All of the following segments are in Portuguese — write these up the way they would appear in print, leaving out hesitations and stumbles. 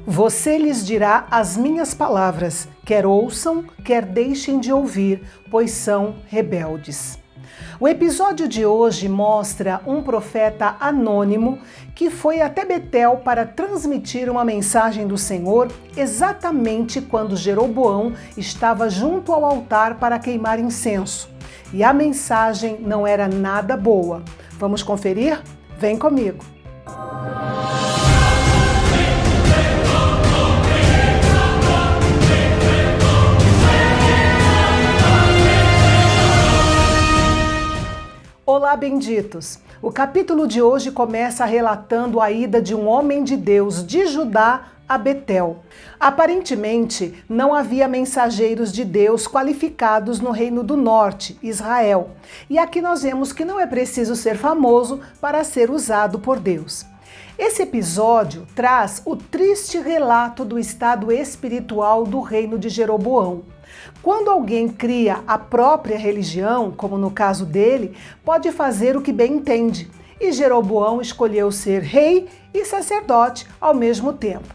Você lhes dirá as minhas palavras, quer ouçam, quer deixem de ouvir, pois são rebeldes. O episódio de hoje mostra um profeta anônimo que foi até Betel para transmitir uma mensagem do Senhor exatamente quando Jeroboão estava junto ao altar para queimar incenso. E a mensagem não era nada boa. Vamos conferir? Vem comigo! Olá, benditos! O capítulo de hoje começa relatando a ida de um homem de Deus de Judá a Betel. Aparentemente, não havia mensageiros de Deus qualificados no Reino do Norte, Israel. E aqui nós vemos que não é preciso ser famoso para ser usado por Deus. Esse episódio traz o triste relato do estado espiritual do reino de Jeroboão. Quando alguém cria a própria religião, como no caso dele, pode fazer o que bem entende. E Jeroboão escolheu ser rei e sacerdote ao mesmo tempo.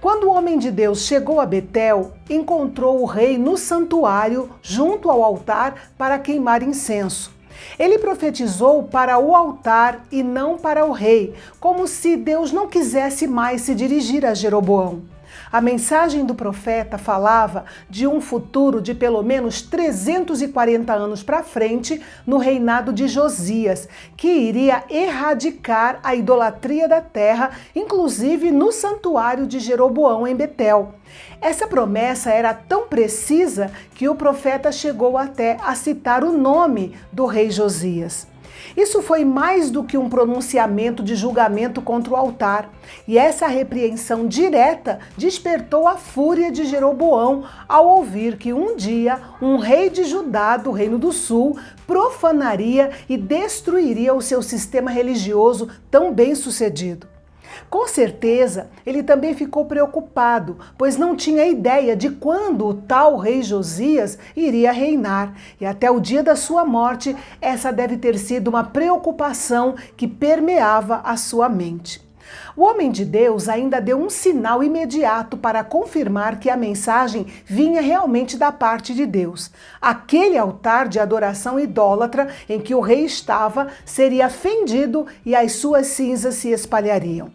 Quando o homem de Deus chegou a Betel, encontrou o rei no santuário, junto ao altar, para queimar incenso. Ele profetizou para o altar e não para o rei, como se Deus não quisesse mais se dirigir a Jeroboão. A mensagem do profeta falava de um futuro de pelo menos 340 anos para frente no reinado de Josias, que iria erradicar a idolatria da terra, inclusive no santuário de Jeroboão em Betel. Essa promessa era tão precisa que o profeta chegou até a citar o nome do rei Josias. Isso foi mais do que um pronunciamento de julgamento contra o altar, e essa repreensão direta despertou a fúria de Jeroboão ao ouvir que um dia um rei de Judá, do Reino do Sul, profanaria e destruiria o seu sistema religioso tão bem sucedido. Com certeza, ele também ficou preocupado, pois não tinha ideia de quando o tal rei Josias iria reinar. E até o dia da sua morte, essa deve ter sido uma preocupação que permeava a sua mente. O homem de Deus ainda deu um sinal imediato para confirmar que a mensagem vinha realmente da parte de Deus. Aquele altar de adoração idólatra em que o rei estava seria fendido e as suas cinzas se espalhariam.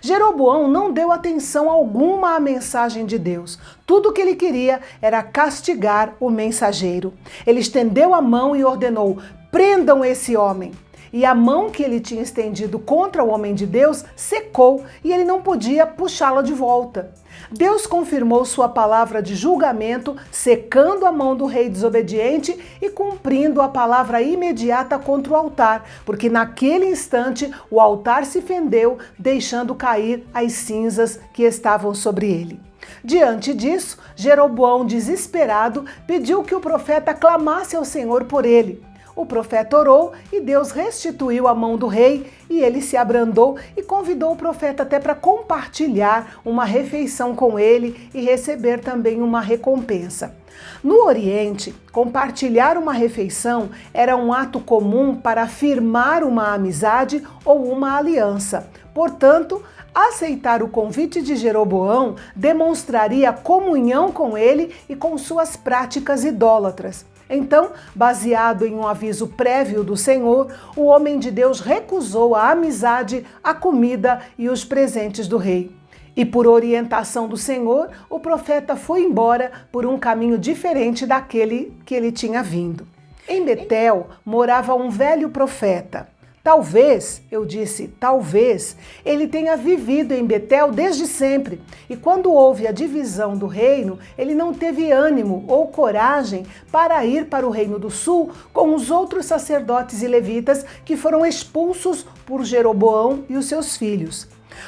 Jeroboão não deu atenção alguma à mensagem de Deus. Tudo o que ele queria era castigar o mensageiro. Ele estendeu a mão e ordenou: prendam esse homem. E a mão que ele tinha estendido contra o homem de Deus secou e ele não podia puxá-la de volta. Deus confirmou sua palavra de julgamento, secando a mão do rei desobediente e cumprindo a palavra imediata contra o altar, porque naquele instante o altar se fendeu, deixando cair as cinzas que estavam sobre ele. Diante disso, Jeroboão, desesperado, pediu que o profeta clamasse ao Senhor por ele. O profeta orou e Deus restituiu a mão do rei e ele se abrandou e convidou o profeta até para compartilhar uma refeição com ele e receber também uma recompensa. No Oriente, compartilhar uma refeição era um ato comum para afirmar uma amizade ou uma aliança. Portanto, aceitar o convite de Jeroboão demonstraria comunhão com ele e com suas práticas idólatras. Então, baseado em um aviso prévio do Senhor, o homem de Deus recusou a amizade, a comida e os presentes do rei. E por orientação do Senhor, o profeta foi embora por um caminho diferente daquele que ele tinha vindo. Em Betel morava um velho profeta. Talvez, eu disse talvez, ele tenha vivido em Betel desde sempre, e quando houve a divisão do reino, ele não teve ânimo ou coragem para ir para o Reino do Sul com os outros sacerdotes e levitas que foram expulsos por Jeroboão e os seus filhos.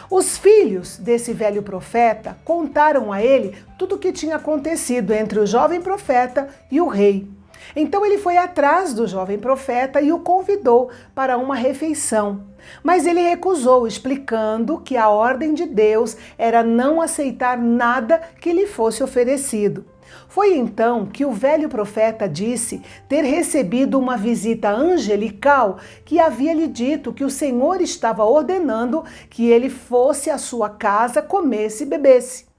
Os filhos desse velho profeta contaram a ele tudo o que tinha acontecido entre o jovem profeta e o rei. Então ele foi atrás do jovem profeta e o convidou para uma refeição. Mas ele recusou, explicando que a ordem de Deus era não aceitar nada que lhe fosse oferecido. Foi então que o velho profeta disse ter recebido uma visita angelical que havia lhe dito que o Senhor estava ordenando que ele fosse à sua casa, comesse e bebesse.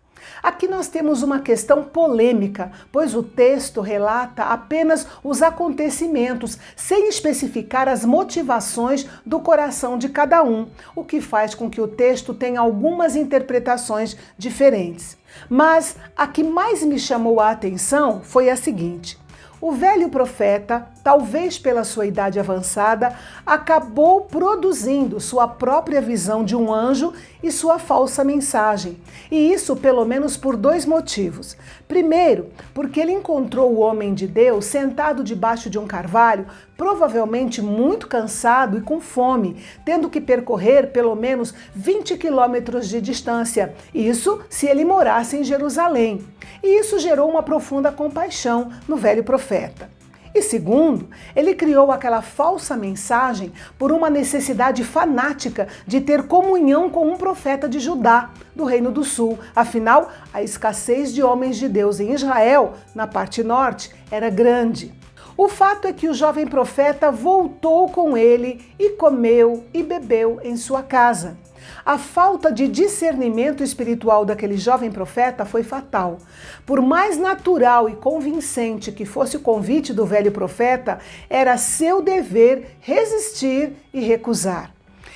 Aqui nós temos uma questão polêmica, pois o texto relata apenas os acontecimentos, sem especificar as motivações do coração de cada um, o que faz com que o texto tenha algumas interpretações diferentes. Mas a que mais me chamou a atenção foi a seguinte: o velho profeta, talvez pela sua idade avançada, acabou produzindo sua própria visão de um anjo e sua falsa mensagem. E isso pelo menos por dois motivos. Primeiro, porque ele encontrou o homem de Deus sentado debaixo de um carvalho, provavelmente muito cansado e com fome, tendo que percorrer pelo menos 20 quilômetros de distância. Isso se ele morasse em Jerusalém. E isso gerou uma profunda compaixão no velho profeta. E segundo, ele criou aquela falsa mensagem por uma necessidade fanática de ter comunhão com um profeta de Judá, do Reino do Sul. Afinal, a escassez de homens de Deus em Israel, na parte norte, era grande. O fato é que o jovem profeta voltou com ele e comeu e bebeu em sua casa. A falta de discernimento espiritual daquele jovem profeta foi fatal. Por mais natural e convincente que fosse o convite do velho profeta, era seu dever resistir e recusar.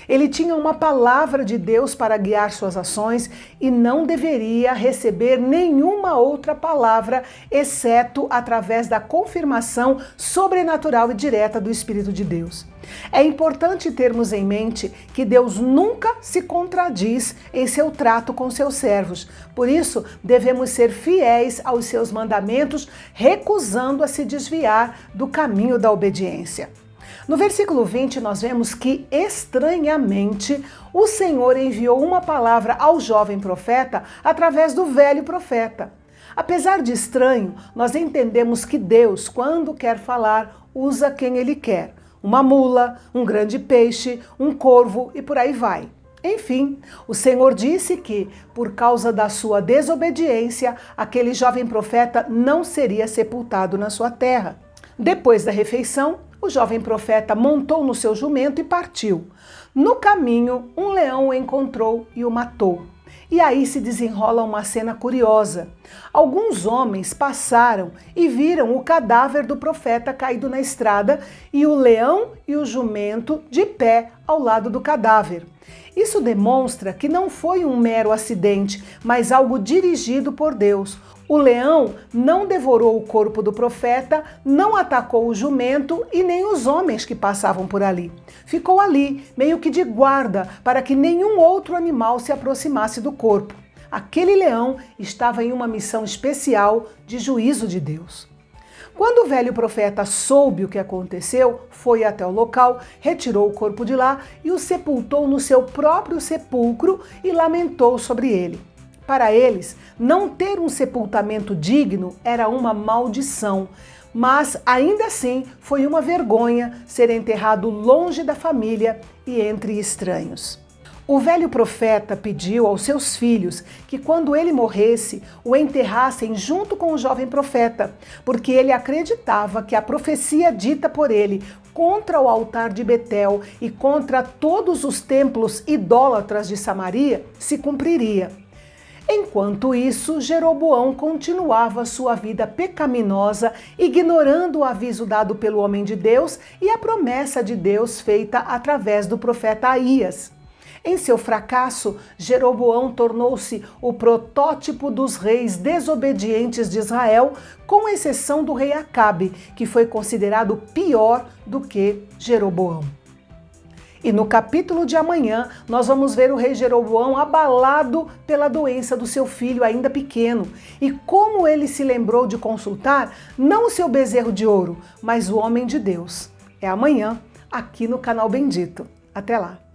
Ele tinha uma palavra de Deus para guiar suas ações e não deveria receber nenhuma outra palavra, exceto através da confirmação sobrenatural e direta do Espírito de Deus. É importante termos em mente que Deus nunca se contradiz em seu trato com seus servos. Por isso, devemos ser fiéis aos seus mandamentos, recusando a se desviar do caminho da obediência. No versículo 20, nós vemos que, estranhamente, o Senhor enviou uma palavra ao jovem profeta através do velho profeta. Apesar de estranho, nós entendemos que Deus, quando quer falar, usa quem Ele quer. Uma mula, um grande peixe, um corvo e por aí vai. Enfim, o Senhor disse que, por causa da sua desobediência, aquele jovem profeta não seria sepultado na sua terra. Depois da refeição, o jovem profeta montou no seu jumento e partiu. No caminho, um leão o encontrou e o matou. E aí se desenrola uma cena curiosa. Alguns homens passaram e viram o cadáver do profeta caído na estrada e o leão e o jumento de pé ao lado do cadáver. Isso demonstra que não foi um mero acidente, mas algo dirigido por Deus. O leão não devorou o corpo do profeta, não atacou o jumento e nem os homens que passavam por ali. Ficou ali, meio que de guarda, para que nenhum outro animal se aproximasse do corpo. Aquele leão estava em uma missão especial de juízo de Deus. Quando o velho profeta soube o que aconteceu, foi até o local, retirou o corpo de lá e o sepultou no seu próprio sepulcro e lamentou sobre ele. Para eles, não ter um sepultamento digno era uma maldição, mas ainda assim foi uma vergonha ser enterrado longe da família e entre estranhos. O velho profeta pediu aos seus filhos que, quando ele morresse, o enterrassem junto com o jovem profeta, porque ele acreditava que a profecia dita por ele contra o altar de Betel e contra todos os templos idólatras de Samaria se cumpriria. Enquanto isso, Jeroboão continuava sua vida pecaminosa, ignorando o aviso dado pelo homem de Deus e a promessa de Deus feita através do profeta Aías. Em seu fracasso, Jeroboão tornou-se o protótipo dos reis desobedientes de Israel, com exceção do rei Acabe, que foi considerado pior do que Jeroboão. E no capítulo de amanhã, nós vamos ver o rei Jeroboão abalado pela doença do seu filho ainda pequeno e como ele se lembrou de consultar não o seu bezerro de ouro, mas o homem de Deus. É amanhã, aqui no canal Bendito. Até lá!